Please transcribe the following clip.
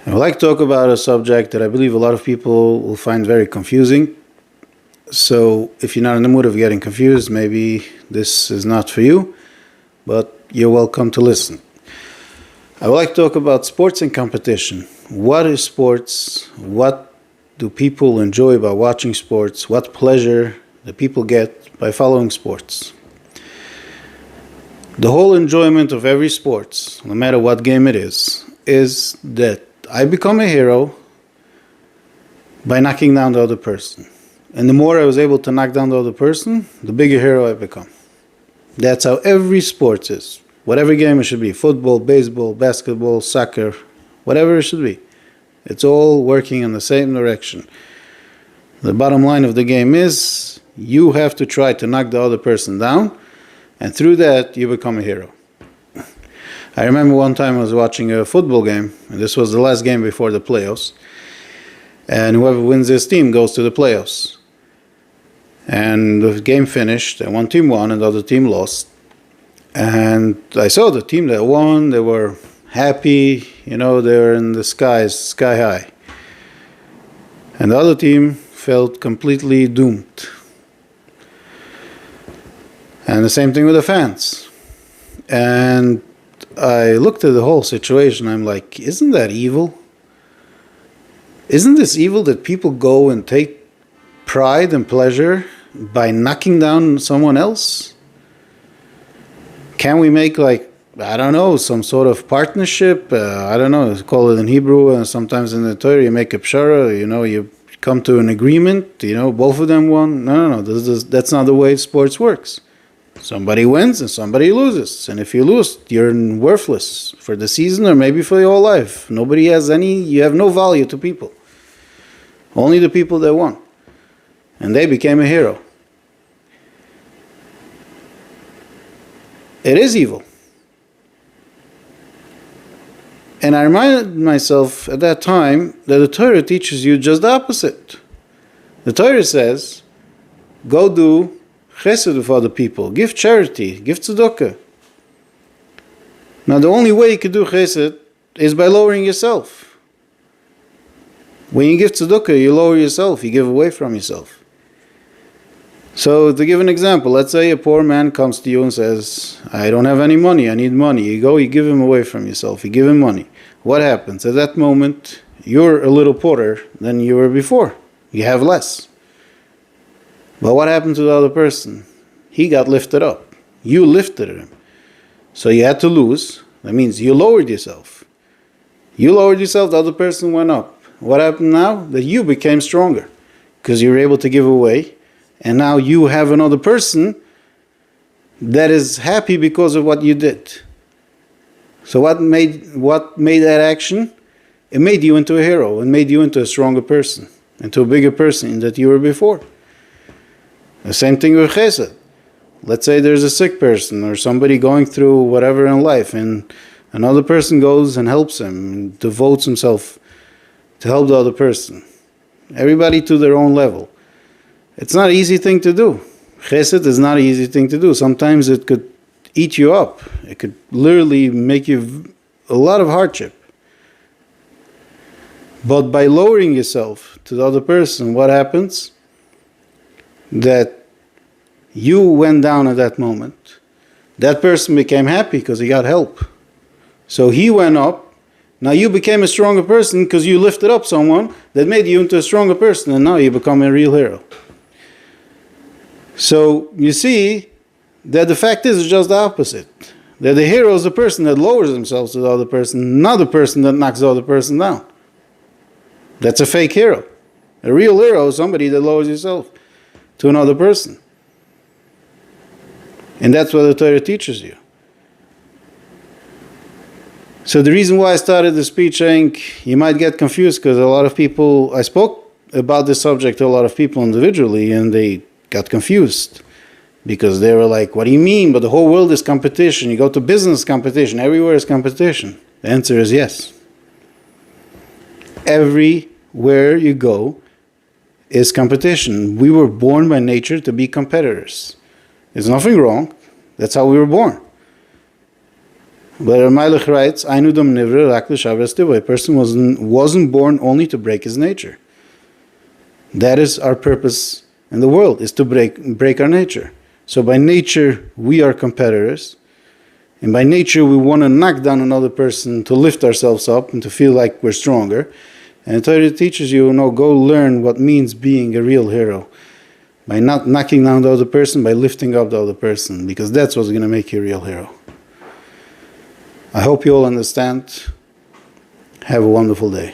I would like to talk about a subject that I believe a lot of people will find very confusing. So if you're not in the mood of getting confused, maybe this is not for you, but you're welcome to listen. I would like to talk about sports and competition. What is sports? What do people enjoy by watching sports? What pleasure do people get by following sports? The whole enjoyment of every sport, no matter what game it is that I become a hero by knocking down the other person. And the more I was able to knock down the other person, the bigger hero I become. That's how every sport is. Whatever game it should be, football, baseball, basketball, soccer, whatever it should be. It's all working in the same direction. The bottom line of the game is you have to try to knock the other person down, and through that you become a hero. I remember one time I was watching a football game, and this was the last game before the playoffs, and whoever wins this team goes to the playoffs. And the game finished, and one team won and the other team lost. And I saw the team that won, they were happy, they were in the sky high. And the other team felt completely doomed. And the same thing with the fans. And I looked at the whole situation, I'm like, isn't that evil? Isn't this evil that people go and take pride and pleasure by knocking down someone else? Can we make some sort of partnership? Call it in Hebrew, and sometimes in the Torah you make a pshara, you come to an agreement, both of them won. No, that's not the way sports works. Somebody wins and somebody loses. And if you lose, you're worthless for the season or maybe for your whole life. You have no value to people. Only the people that won. And they became a hero. It is evil. And I reminded myself at that time that the Torah teaches you just the opposite. The Torah says, go do chesed for other people, give charity, give tzedakah. Now the only way you can do chesed is by lowering yourself. When you give tzedakah, you lower yourself, you give away from yourself. So to give an example, let's say a poor man comes to you and says, I don't have any money, I need money. You go, you give him away from yourself, you give him money. What happens? At that moment, you're a little poorer than you were before. You have less. But what happened to the other person? He got lifted up. You lifted him. So you had to lose. That means you lowered yourself. You lowered yourself, the other person went up. What happened now? That you became stronger. Because you were able to give away. And now you have another person that is happy because of what you did. So what made that action? It made you into a hero. It made you into a stronger person. Into a bigger person that you were before. The same thing with chesed. Let's say there's a sick person or somebody going through whatever in life, and another person goes and helps him, and devotes himself to help the other person. Everybody to their own level. It's not an easy thing to do. Chesed is not an easy thing to do. Sometimes it could eat you up. It could literally make you a lot of hardship. But by lowering yourself to the other person, what happens? That you went down at that moment. That person became happy because he got help. So he went up. Now you became a stronger person because you lifted up someone that made you into a stronger person, and now you become a real hero. So you see that the fact is just the opposite. That the hero is the person that lowers themselves to the other person, not the person that knocks the other person down. That's a fake hero. A real hero is somebody that lowers yourself to another person. And that's what the Torah teaches you. So the reason why I started the speech saying you might get confused, because a lot of people, I spoke about this subject to a lot of people individually, and they got confused. Because they were like, what do you mean? But the whole world is competition. You go to business competition, everywhere is competition. The answer is yes. Everywhere you go is competition. We were born by nature to be competitors. There's nothing wrong. That's how we were born. But Ramaylich writes, Ainudam nivra rak l'shavras tivoi. A person wasn't born only to break his nature. That is our purpose in the world, is to break our nature. So by nature, we are competitors. And by nature, we want to knock down another person to lift ourselves up and to feel like we're stronger. And the Torah teaches you, go learn what means being a real hero. By not knocking down the other person, by lifting up the other person. Because that's what's going to make you a real hero. I hope you all understand. Have a wonderful day.